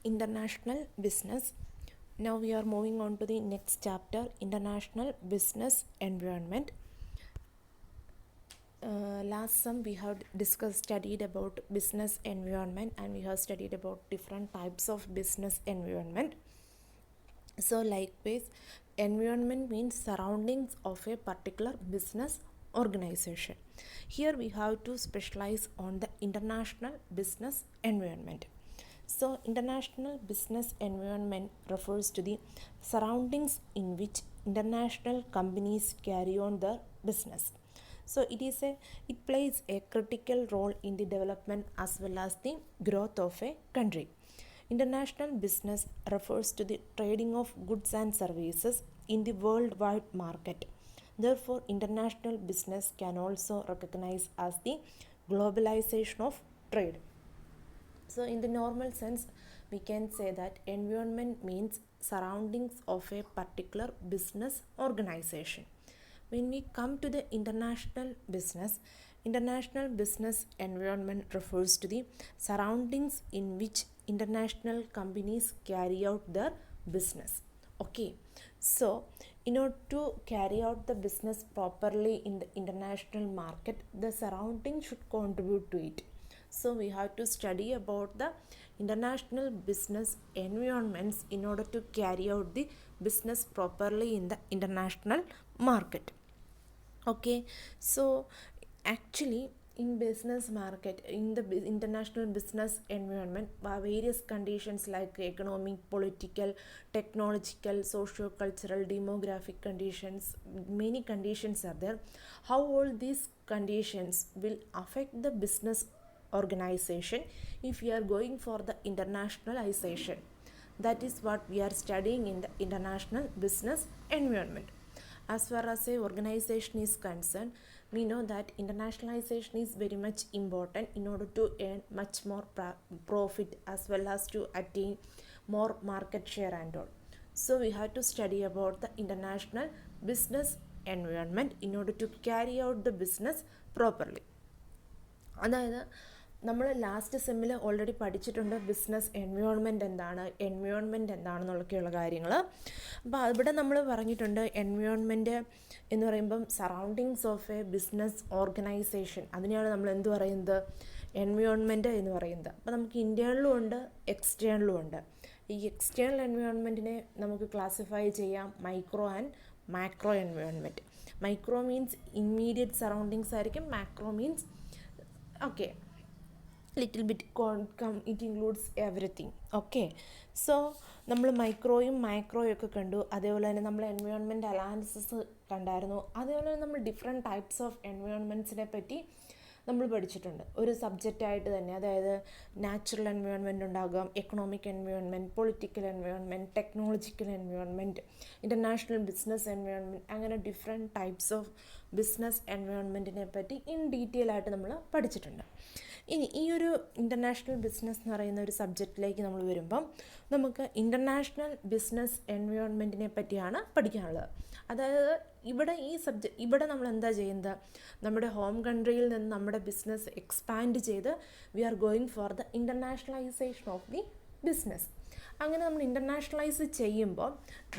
International business. Now we are moving on to the next chapter, international business environment. Last some we have studied about business environment, and we have studied about different types of business environment. So likewise, environment means surroundings of a particular business organization. Here we have to specialize on the international business environment. So international business environment refers to the surroundings in which international companies carry on their business. So it plays a critical role in the development as well as the growth of a country. International business refers to the trading of goods and services in the worldwide market. Therefore, international business can also recognize as the globalization of trade. So in the normal sense, we can say that environment means surroundings of a particular business organization. When we come to the international business environment refers to the surroundings in which international companies carry out their business. Okay, so in order to carry out the business properly in the international market, the surrounding should contribute to it. So we have to study about the international business environments in order to carry out the business properly in the international market. Okay, so actually in business market, in the international business environment, various conditions like economic, political, technological, socio-cultural, demographic conditions, many conditions are there. How all these conditions will affect the business organization if we are going for the internationalization? That is what we are studying in the international business environment. As far as a organization is concerned, we know that internationalization is very much important in order to earn much more profit as well as to attain more market share and all. So we have to study about the international business environment in order to carry out the business properly. അതായത് നമ്മൾ last സെമ്മിൽ already പഠിച്ചിട്ടുണ്ട് business environment എന്താണെന്നുള്ളൊക്കെയുള്ള കാര്യങ്ങൾ. അപ്പോൾ ഇവിടെ നമ്മൾ പറഞ്ഞിട്ടുണ്ട് environment എന്ന് പറയുമ്പം surroundings of A business organisation, അതിനെയാണ് നമ്മൾ എന്ത് പറയുന്നത്, എൻവയോൺമെൻറ്റ് എന്ന് പറയുന്നത്. അപ്പോൾ നമുക്ക് ഇൻറ്റേർണലും ഉണ്ട്, എക്സ്റ്റേണലും ഉണ്ട്. ഈ എക്സ്റ്റേണൽ എൻവയോൺമെൻറ്റിനെ നമുക്ക് ക്ലാസിഫൈ ചെയ്യാം micro and macro environment. Micro means immediate surroundings ആയിരിക്കും, macro means little bit it includes everything. Okay, so നമ്മൾ മൈക്രോയും മാക്രോയും ഒക്കെ കണ്ടു. അതേപോലെ തന്നെ നമ്മൾ എൻവയോൺമെൻറ്റ് അനാലിസിസ് കണ്ടായിരുന്നു. അതേപോലെ തന്നെ നമ്മൾ ഡിഫറെൻറ്റ് ടൈപ്സ് ഓഫ് എൻവയോൺമെൻറ്റ്സിനെ പറ്റി നമ്മൾ പഠിച്ചിട്ടുണ്ട് ഒരു സബ്ജക്റ്റായിട്ട് തന്നെ. അതായത് നാച്ചുറൽ എൻവയോൺമെൻറ്റ് ഉണ്ടാകാം, economic environment, political environment, technological environment, international business environment, അങ്ങനെ ഡിഫറെൻറ്റ് ടൈപ്സ് ഓഫ് ബിസിനസ് എൻവയോൺമെൻറ്റിനെ പറ്റി ഇൻ ഡീറ്റെയിൽ ആയിട്ട് നമ്മൾ പഠിച്ചിട്ടുണ്ട്. ഇനി ഈ ഒരു ഇൻ്റർനാഷണൽ ബിസിനസ് എന്ന് പറയുന്ന ഒരു സബ്ജക്റ്റിലേക്ക് നമ്മൾ വരുമ്പം നമുക്ക് ഇൻ്റർനാഷണൽ ബിസിനസ് എൻവയോൺമെൻറ്റിനെ പറ്റിയാണ് പഠിക്കാനുള്ളത്. അതായത് ഇവിടെ നമ്മൾ എന്താ ചെയ്യുന്നത്, നമ്മുടെ ഹോം കൺട്രിയിൽ നിന്ന് നമ്മുടെ ബിസിനസ് എക്സ്പാൻഡ് ചെയ്ത് we are going for the internationalisation of the business. അങ്ങനെ നമ്മൾ ഇൻ്റർനാഷണലൈസ് ചെയ്യുമ്പോൾ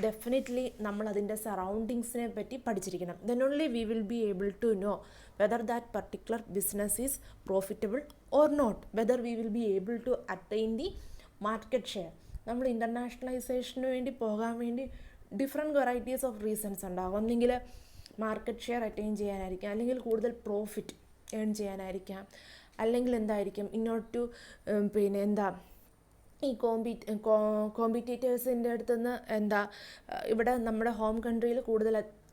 ഡെഫിനറ്റ്ലി നമ്മൾ അതിൻ്റെ സറൗണ്ടിങ്സിനെ പറ്റി പഠിച്ചിരിക്കണം. Then only we will be able to know whether that particular business is profitable or not, whether we will be able to attain the market share. നമ്മൾ ഇൻ്റർനാഷണലൈസേഷന് വേണ്ടി പോകാൻ വേണ്ടി ഡിഫറെൻറ്റ് വെറൈറ്റീസ് ഓഫ് റീസൺസ് ഉണ്ടാകും. ഒന്നെങ്കിൽ മാർക്കറ്റ് ഷെയർ അറ്റൈൻ ചെയ്യാനായിരിക്കാം, അല്ലെങ്കിൽ കൂടുതൽ profit earn ചെയ്യാനായിരിക്കാം, അല്ലെങ്കിൽ എന്തായിരിക്കും ഇന്നോട്ട് ഈ കോമ്പറ്റീറ്റേഴ്സിൻ്റെ അടുത്തുനിന്ന് ഇവിടെ നമ്മുടെ ഹോം കൺട്രിയിൽ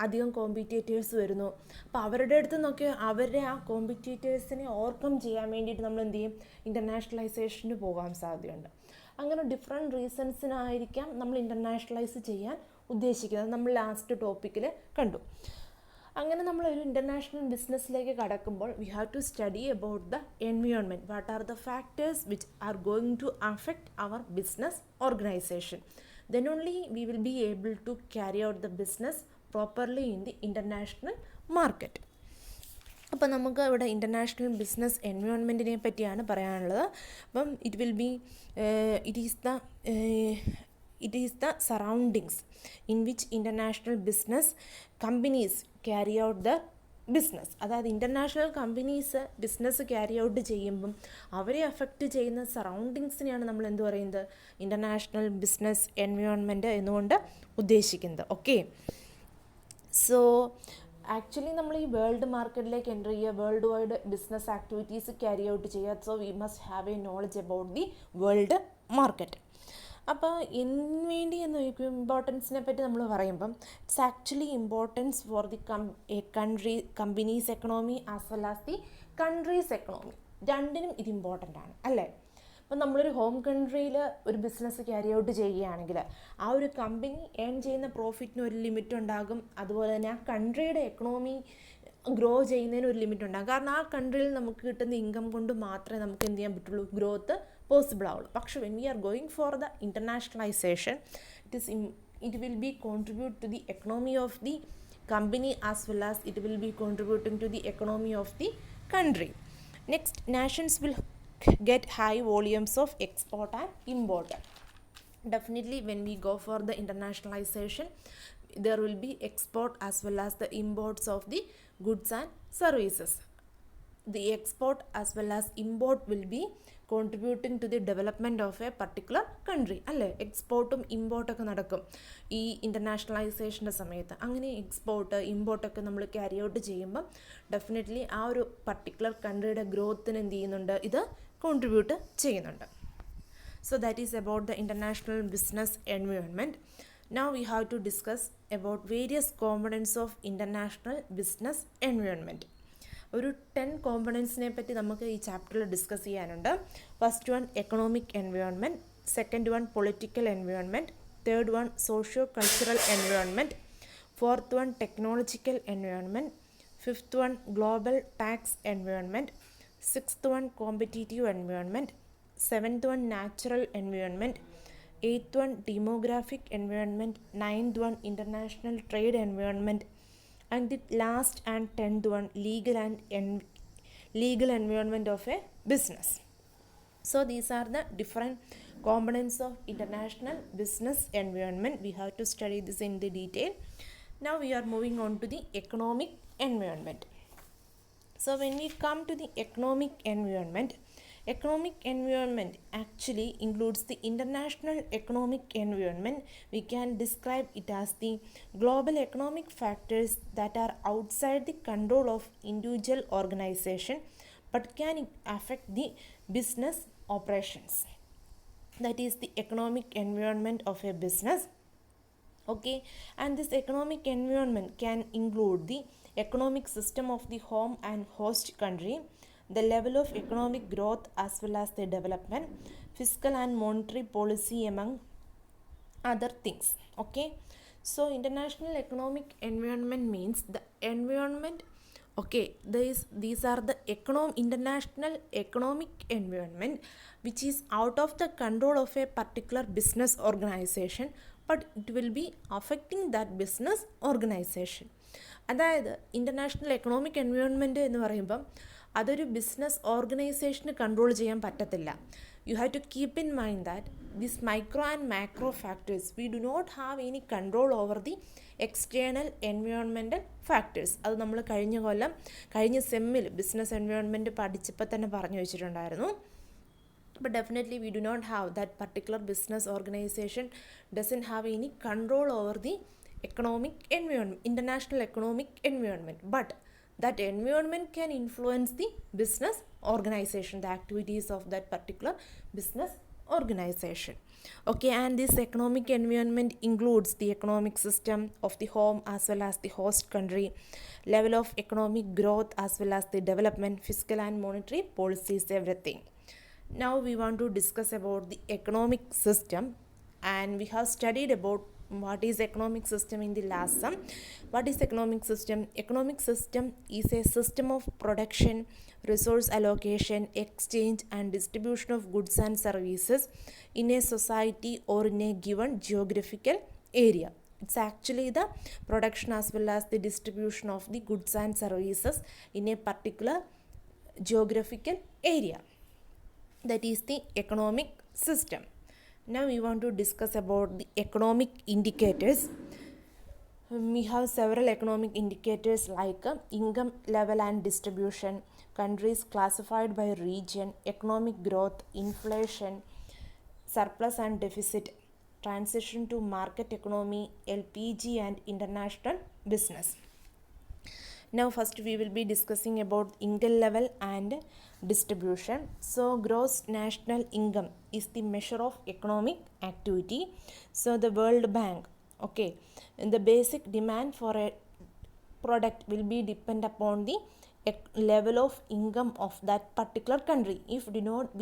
അധികം കോമ്പറ്റീറ്റേഴ്സ് വരുന്നു. അപ്പോൾ അവരുടെ അടുത്ത് നിന്നൊക്കെ അവരുടെ ആ കോമ്പറ്റീറ്റേഴ്സിനെ ഓവർകം ചെയ്യാൻ വേണ്ടിയിട്ട് നമ്മൾ എന്ത് ചെയ്യും, ഇൻ്റർനാഷണലൈസേഷന് പോകാൻ സാധ്യതയുണ്ട്. അങ്ങനെ ഡിഫറെൻറ്റ് റീസൺസിനായിരിക്കാം നമ്മൾ ഇൻ്റർനാഷണലൈസ് ചെയ്യാൻ ഉദ്ദേശിക്കുന്നത്. നമ്മൾ ലാസ്റ്റ് ടോപ്പിക്കിൽ കണ്ടു. അങ്ങനെ നമ്മളൊരു ഇൻ്റർനാഷണൽ ബിസിനസ്സിലേക്ക് കടക്കുമ്പോൾ we have to study about the environment. What are the factors which are going to affect our business organization. Then only we will be able to carry out the business properly in the international market. അപ്പോൾ നമുക്ക് ഇവിടെ international business എൻവയോൺമെൻറ്റിനെ പറ്റിയാണ് പറയാനുള്ളത്. അപ്പം it is the surroundings in which international business companies carry out the business. അതായത് international companies business carry out ചെയ്യുമ്പം അവരെ affect ചെയ്യുന്ന സറൗണ്ടിങ്സിനെയാണ് നമ്മൾ എന്ത് പറയുന്നത്, ഇൻ്റർനാഷണൽ ബിസിനസ് എൻവയോൺമെൻറ്റ് എന്നുകൊണ്ട് ഉദ്ദേശിക്കുന്നത്. ഓക്കെ, സോ ആക്ച്വലി നമ്മൾ ഈ വേൾഡ് മാർക്കറ്റിലേക്ക് എൻ്റർ ചെയ്യുക, world wide business activities carry out ചെയ്യുക. So we must have a knowledge about the world market. അപ്പോൾ എന്തിനു വേണ്ടി എന്ന് ചോദിക്കും, ഇമ്പോർട്ടൻസിനെ പറ്റി നമ്മൾ പറയുമ്പം it's actually importance for the companies economy as well as the countries economy. രണ്ടിനും ഇത് ഇമ്പോർട്ടൻ്റ് ആണ് അല്ലേ. അപ്പം നമ്മളൊരു ഹോം കൺട്രിയിൽ ഒരു ബിസിനസ് ക്യാരി ഔട്ട് ചെയ്യുകയാണെങ്കിൽ ആ ഒരു കമ്പനി ഏൺ ചെയ്യുന്ന പ്രോഫിറ്റിന് ഒരു ലിമിറ്റ് ഉണ്ടാകും. അതുപോലെ തന്നെ ആ കൺട്രിയുടെ എക്കണോമി ഗ്രോ ചെയ്യുന്നതിന് ഒരു ലിമിറ്റ് ഉണ്ടാകും. കാരണം ആ കൺട്രിയിൽ നമുക്ക് കിട്ടുന്ന ഇൻകം കൊണ്ട് മാത്രമേ നമുക്ക് എന്ത് ചെയ്യാൻ പറ്റുള്ളൂ, ഗ്രോത്ത് പോസിബിൾ ആവുള്ളൂ. പക്ഷേ when we are going for the internationalisation it will be contribute to the economy of the company as well as it will be contributing to the economy of the country. Next, nations will get high volumes of export and import. Definitely when we go for the internationalization, there will be export as well as the imports of the goods and services. The export as well as import will be contributing to the development of a particular country അല്ലേ. എക്സ്പോർട്ടും ഇമ്പോർട്ടൊക്കെ നടക്കും ഈ ഇൻ്റർനാഷണലൈസേഷൻ്റെ സമയത്ത്. അങ്ങനെ export ഇമ്പോർട്ടൊക്കെ നമ്മൾ carry out ചെയ്യുമ്പം definitely ആ ഒരു particular കൺട്രിയുടെ ഗ്രോത്തിന് എന്ത് ചെയ്യുന്നുണ്ട്, ഇത് കോൺട്രിബ്യൂട്ട് ചെയ്യുന്നുണ്ട്. So that is about the international business environment. Now we have to discuss about various components of international business environment. ഒരു 10 കോമ്പണൻസിനെ പറ്റി നമുക്ക് ഈ ചാപ്റ്ററിൽ ഡിസ്കസ് ചെയ്യാനുണ്ട്. First one economic environment, second one political environment, third one socio cultural environment, fourth one technological environment, fifth one global tax environment, sixth one competitive environment, seventh one natural environment, eighth one demographic environment, ninth one international trade environment, and the last and 10th one legal environment of a business. So these are the different components of international business environment. We have to study this in the detail. Now we are moving on to the economic environment. So when we come to the economic environment actually includes the international economic environment. We can describe it as the global economic factors that are outside the control of individual organization but can affect the business operations. That is the economic environment of a business. Okay, and this economic environment can include the economic system of the home and host country, the level of economic growth as well as the development, fiscal and monetary policy among other things. Okay, so international economic environment means the environment. Okay, these are the international economic environment which is out of the control of a particular business organization but it will be affecting that business organization. അതായത് international economic environment എന്ന് പറയുമ്പം അതൊരു business ഓർഗനൈസേഷന് control ചെയ്യാൻ പറ്റത്തില്ല. You have to keep in mind that this micro and macro factors we do not have any control over the external environmental factors. അത് നമ്മൾ കഴിഞ്ഞ സെമ്മിൽ ബിസിനസ് എൻവയോൺമെൻറ്റ് പഠിച്ചപ്പോൾ തന്നെ പറഞ്ഞു വെച്ചിട്ടുണ്ടായിരുന്നു. But definitely we do not have that particular business organization doesn't have any control over the economic environment, international economic environment, but that environment can influence the business organization, the activities of that particular business organization. Okay, and this economic environment includes the economic system of the home as well as the host country, level of economic growth as well as the development, fiscal and monetary policies, everything. Now we want to discuss about the economic system, and we have studied about what is economic system in the last sum. What is economic system? Economic system is a system of production, resource allocation, exchange and distribution of goods and services in a society or in a given geographical area. It's actually the production as well as the distribution of the goods and services in a particular geographical area. That is the economic system. Now we want to discuss about the economic indicators. We have several economic indicators like income level and distribution, countries classified by region, economic growth, inflation, surplus and deficit, transition to market economy, LPG and international business. Now first we will be discussing about income level and distribution. So gross national income is the measure of economic activity. So the World Bank, okay, and the basic demand for a product will be depend upon the level of income of that particular country. If we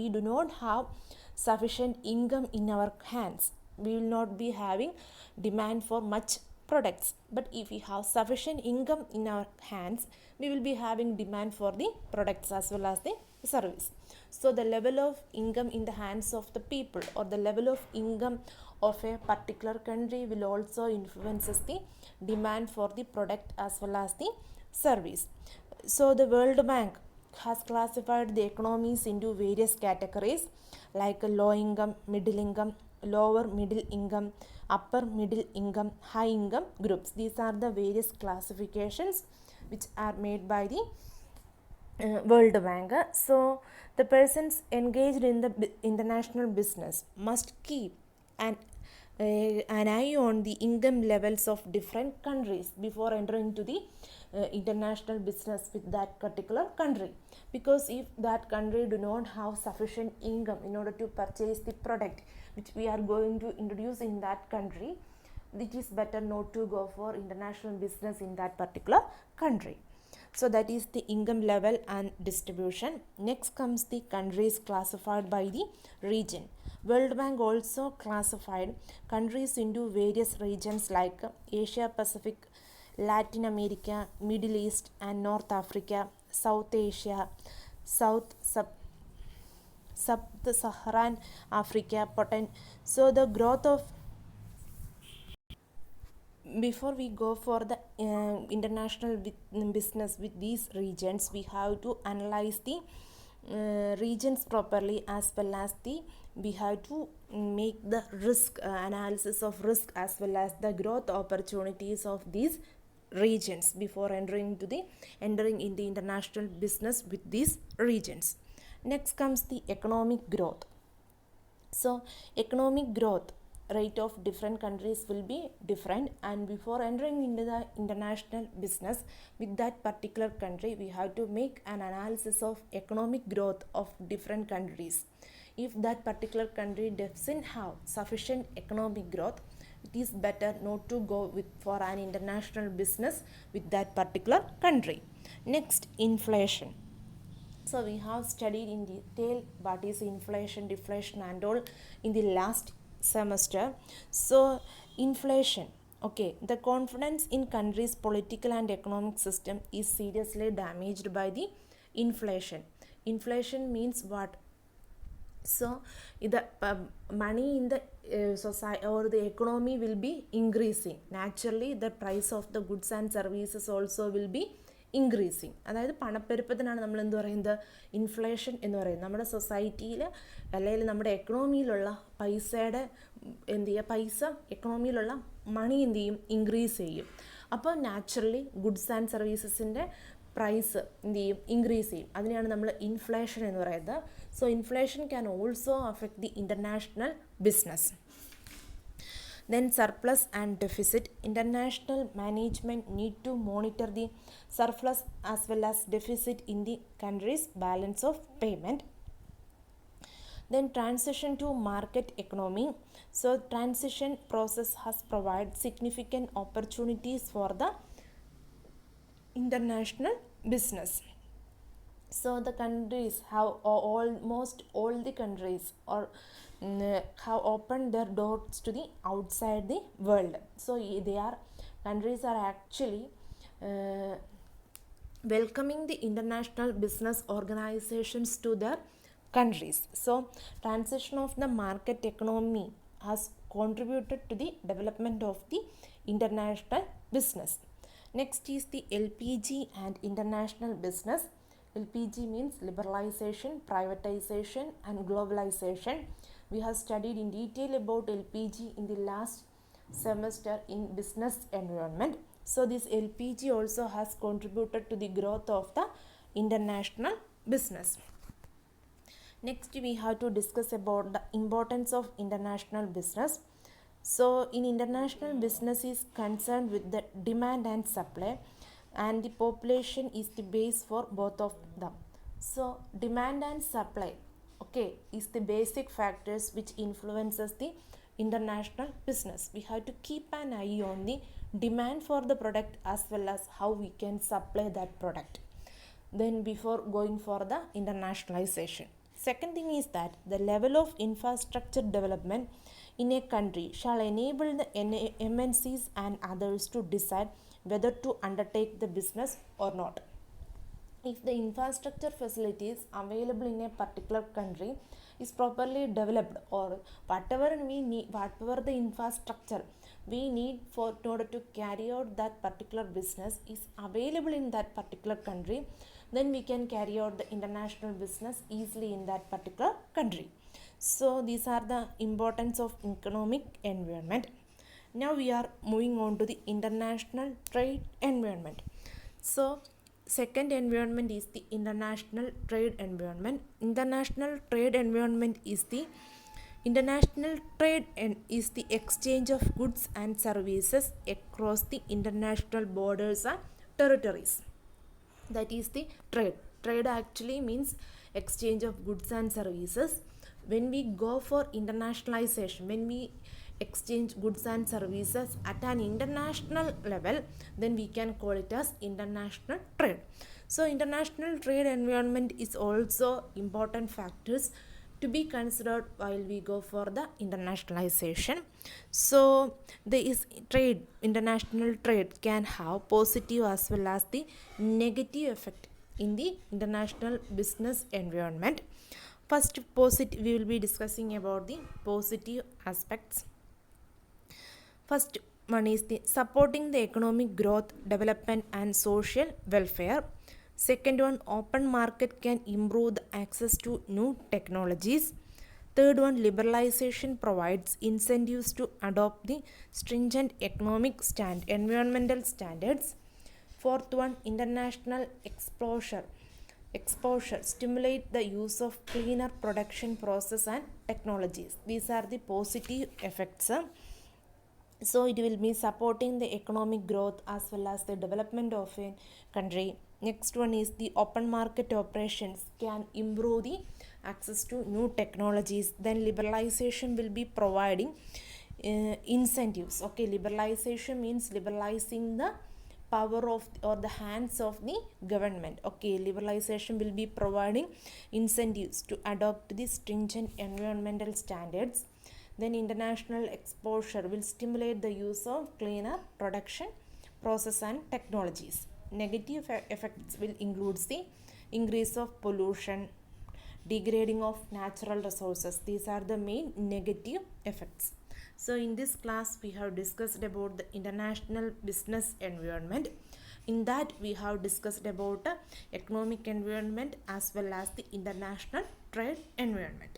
do not have sufficient income in our hands, we will not be having demand for much products. But if we have sufficient income in our hands, we will be having demand for the products as well as the service. So the level of income in the hands of the people or the level of income of a particular country will also influences the demand for the product as well as the service. So the World Bank has classified the economies into various categories like low income, middle income, lower middle income, upper middle income, high income groups. These are the various classifications which are made by the World Bank. So the persons engaged in the international business must keep an eye on the income levels of different countries before entering into the international business with that particular country. Because if that country do not have sufficient income in order to purchase the product which we are going to introduce in that country, it is better not to go for international business in that particular country. So that is the income level and distribution. Next comes the countries classified by the region. World Bank also classified countries into various regions like Asia Pacific, Latin America, Middle East and North Africa, South Asia, Sub-Saharan Africa, So the growth of, before we go for the international business with these regions, we have to analyze the regions properly, as well as we have to make the risk analysis of risk as well as the growth opportunities of these regions before entering in the international business with these regions. Next comes the economic growth. So economic growth rate of different countries will be different, and before entering into the international business with that particular country, we have to make an analysis of economic growth of different countries. If that particular country doesn't have sufficient economic growth, it is better not to go for an international business with that particular country. Next, inflation. So we have studied in detail what is inflation, deflation and all in the last semester. So inflation, okay, the confidence in countries' political and economic system is seriously damaged by the inflation. Inflation means what? So the money in the society or the economy will be increasing. Naturally, the price of the goods and services also will be increasing. അതായത് പണപ്പെരുപ്പത്തിനാണ് നമ്മൾ എന്ത് പറയുന്നത്, inflation എന്ന് പറയുന്നത്. നമ്മുടെ സൊസൈറ്റിയിൽ അല്ലെങ്കിൽ നമ്മുടെ എക്കണോമിയിലുള്ള പൈസയുടെ പൈസ എക്കണോമിയിലുള്ള മണി എന്ത് ചെയ്യും, ഇൻക്രീസ് ചെയ്യും. അപ്പോൾ നാച്ചുറലി ഗുഡ്സ് ആൻഡ് സർവീസസിൻ്റെ പ്രൈസ് എന്ത് ചെയ്യും, ഇൻക്രീസ് ചെയ്യും. അതിനെയാണ് നമ്മൾ ഇൻഫ്ലേഷൻ എന്ന് പറയുന്നത്. So inflation can also affect the international business. Then surplus and deficit. International management need to monitor the surplus as well as deficit in the country's balance of payment. Then transition to market economy. So transition process has provided significant opportunities for the international business. So the countries have almost all the countries or have opened their doors to the outside the world. So countries are actually welcoming the international business organizations to their countries. So transition of the market economy has contributed to the development of the international business. Next is the LPG and international business. LPG means liberalization, privatization and globalization. We have studied in detail about LPG in the last semester in business environment. So this LPG also has contributed to the growth of the international business. Next we have to discuss about the importance of international business. So in international business is concerned with the demand and supply, and the population is the base for both of them. So demand and supply, okay, is the basic factors which influences the international business. We have to keep an eye on the demand for the product as well as how we can supply that product, then before going for the internationalization. Second thing is that the level of infrastructure development in a country shall enable the MNCs and others to decide whether to undertake the business or not. If the infrastructure facilities available in a particular country is properly developed, or whatever we need, whatever the infrastructure we need for in order to carry out that particular business is available in that particular country, then we can carry out the international business easily in that particular country. So these are the importance of economic environment. Now we are moving on to the international trade environment. So second environment is the international trade environment. International trade environment is the exchange of goods and services across the international borders and territories. That is the trade. Trade actually means exchange of goods and services. When we go for internationalization, when we exchange goods and services at an international level, then we can call it as international trade. So international trade environment is also important factors to be considered while we go for the internationalization. So there is trade, international trade can have positive as well as the negative effect in the international business environment. First, positive, we will be discussing about the positive aspects. First one is the supporting the economic growth, development and social welfare. Second one, open market can improve the access to new technologies. Third one, liberalization provides incentives to adopt the stringent environmental standards. Fourth one, international exposure stimulate the use of cleaner production process and technologies. These are the positive effects. So it will be supporting the economic growth as well as the development of a country. Next one is the open market operations can improve the access to new technologies. Then liberalization will be providing incentives. Okay, liberalization means liberalizing the power of or the hands of the government. Okay, liberalization will be providing incentives to adopt the stringent environmental standards. Then international exposure will stimulate the use of cleaner production process and technologies. Negative effects will include the increase of pollution, degrading of natural resources. These are the main negative effects. So in this class we have discussed about the international business environment. In that we have discussed about economic environment as well as the international trade environment.